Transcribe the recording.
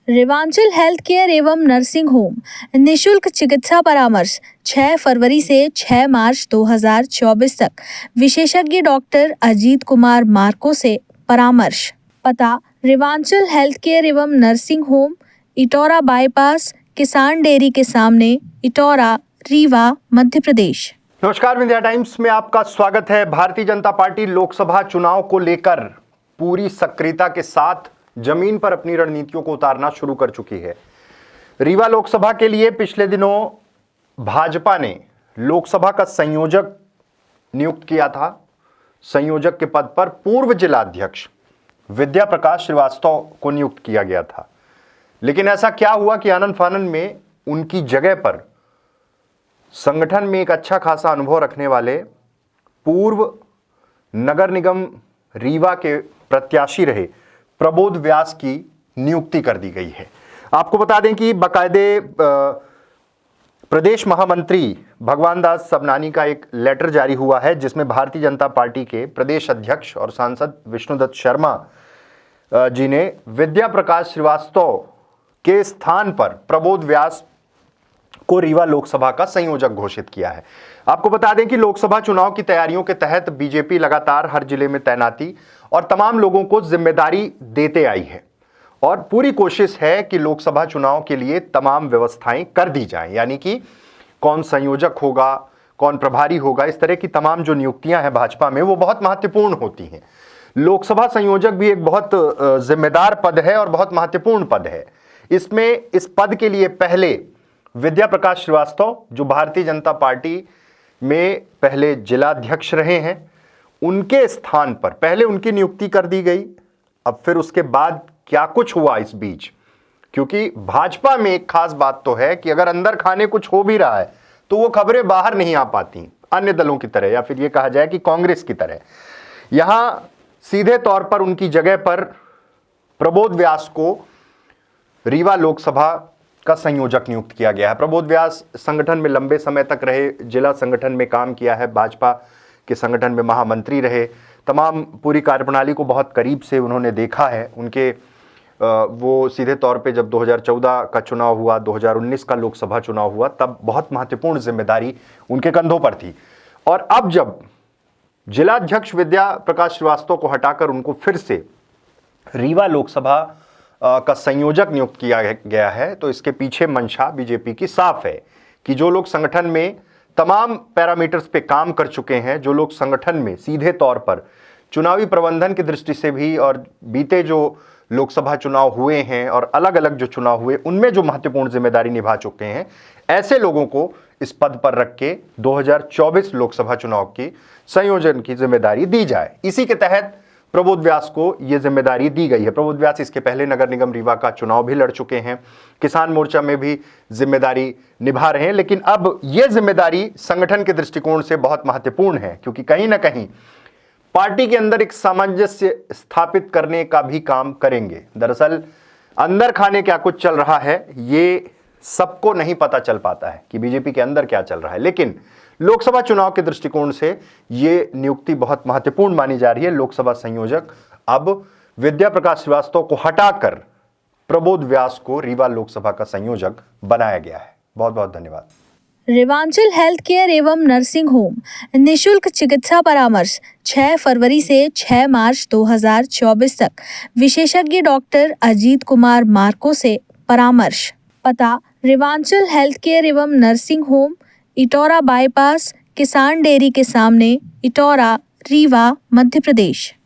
Rewanchal health care एवं nursing home निशुल्क चिकित्सा परामर्श 6 फरवरी से 6 मार्च 2024 तक विशेषज्ञ डॉक्टर अजीत कुमार मार्को से परामर्श। पता रेवांचल हेल्थ केयर एवं नर्सिंग होम, इटौरा बाईपास, किसान डेयरी के सामने, इटौरा, रीवा, मध्य प्रदेश। नमस्कार, विंध्या टाइम्स में आपका स्वागत है। भारतीय जनता पार्टी लोकसभा चुनाव को लेकर पूरी सक्रियता के साथ जमीन पर अपनी रणनीतियों को उतारना शुरू कर चुकी है। रीवा लोकसभा के लिए पिछले दिनों भाजपा ने लोकसभा का संयोजक नियुक्त किया था। संयोजक के पद पर पूर्व जिलाध्यक्ष विद्या प्रकाश श्रीवास्तव को नियुक्त किया गया था, लेकिन ऐसा क्या हुआ कि आनन फानन में उनकी जगह पर संगठन में एक अच्छा खासा अनुभव रखने वाले पूर्व नगर निगम रीवा के प्रत्याशी रहे प्रबोध व्यास की नियुक्ति कर दी गई है। आपको बता दें कि बाकायदे प्रदेश महामंत्री भगवान दास सबनानी का एक लेटर जारी हुआ है, जिसमें भारतीय जनता पार्टी के प्रदेश अध्यक्ष और सांसद विष्णुदत्त शर्मा जी ने विद्या प्रकाश श्रीवास्तव के स्थान पर प्रबोध व्यास को रीवा लोकसभा का संयोजक घोषित किया है। आपको बता दें कि लोकसभा चुनाव की तैयारियों के तहत बीजेपी लगातार हर जिले में तैनाती और तमाम लोगों को जिम्मेदारी देते आई है और पूरी कोशिश है कि लोकसभा चुनाव के लिए तमाम व्यवस्थाएं कर दी जाएं, यानी कि कौन संयोजक होगा, कौन प्रभारी होगा, इस तरह की तमाम जो नियुक्तियां हैं भाजपा में वो बहुत महत्वपूर्ण होती हैं। लोकसभा संयोजक भी एक बहुत जिम्मेदार पद है और बहुत महत्वपूर्ण पद है। इसमें इस पद के लिए पहले विद्या प्रकाश श्रीवास्तव, जो भारतीय जनता पार्टी में पहले जिलाध्यक्ष रहे हैं, उनके स्थान पर पहले उनकी नियुक्ति कर दी गई। अब फिर उसके बाद क्या कुछ हुआ इस बीच, क्योंकि भाजपा में एक खास बात तो है कि अगर अंदर खाने कुछ हो भी रहा है तो वो खबरें बाहर नहीं आ पाती अन्य दलों की तरह, या फिर ये कहा जाए कि कांग्रेस की तरह। यहां सीधे तौर पर उनकी जगह पर प्रबोध व्यास को रीवा लोकसभा का संयोजक नियुक्त किया गया है। प्रबोध व्यास संगठन में लंबे समय तक रहे, जिला संगठन में काम किया है, भाजपा के संगठन में महामंत्री रहे, तमाम पूरी कार्यप्रणाली को बहुत करीब से उन्होंने देखा है। उनके वो सीधे तौर पे जब 2014 का चुनाव हुआ, 2019 का लोकसभा चुनाव हुआ, तब बहुत महत्वपूर्ण जिम्मेदारी उनके कंधों पर थी। और अब जब जिलाध्यक्ष विद्या प्रकाश श्रीवास्तव को हटाकर उनको फिर से रीवा लोकसभा का संयोजक नियुक्त किया गया है, तो इसके पीछे मंशा बीजेपी की साफ है कि जो लोग संगठन में तमाम पैरामीटर्स पे काम कर चुके हैं, जो लोग संगठन में सीधे तौर पर चुनावी प्रबंधन की दृष्टि से भी और बीते जो लोकसभा चुनाव हुए हैं और अलग अलग जो चुनाव हुए उनमें जो महत्वपूर्ण जिम्मेदारी निभा चुके हैं, ऐसे लोगों को इस पद पर रख के 2024 लोकसभा चुनाव की संयोजन की जिम्मेदारी दी जाए। इसी के तहत प्रबोध व्यास को यह जिम्मेदारी दी गई है। प्रबोध व्यास इसके पहले नगर निगम रीवा का चुनाव भी लड़ चुके हैं, किसान मोर्चा में भी जिम्मेदारी निभा रहे हैं, लेकिन अब यह जिम्मेदारी संगठन के दृष्टिकोण से बहुत महत्वपूर्ण है, क्योंकि कहीं ना कहीं पार्टी के अंदर एक सामंजस्य स्थापित करने का भी काम करेंगे। दरअसल अंदर खाने क्या कुछ चल रहा है ये सबको नहीं पता चल पाता है कि बीजेपी के अंदर क्या चल रहा है, लेकिन लोकसभा चुनाव के दृष्टिकोण से ये नियुक्ति बहुत महत्वपूर्ण मानी जा रही है। लोकसभा संयोजक अब विद्या प्रकाश श्रीवास्तव को हटाकर प्रबोध व्यास को रीवा लोकसभा का संयोजक बनाया गया है। बहुत बहुत धन्यवाद। रेवांचल हेल्थ केयर एवं नर्सिंग होम निशुल्क चिकित्सा परामर्श 6 फरवरी से 6 मार्च 2024 तक विशेषज्ञ डॉक्टर अजीत कुमार मार्को से परामर्श। पता रेवांचल हेल्थ केयर एवं नर्सिंग होम, इटौरा बाईपास, किसान डेयरी के सामने, इटौरा, रीवा, मध्य प्रदेश।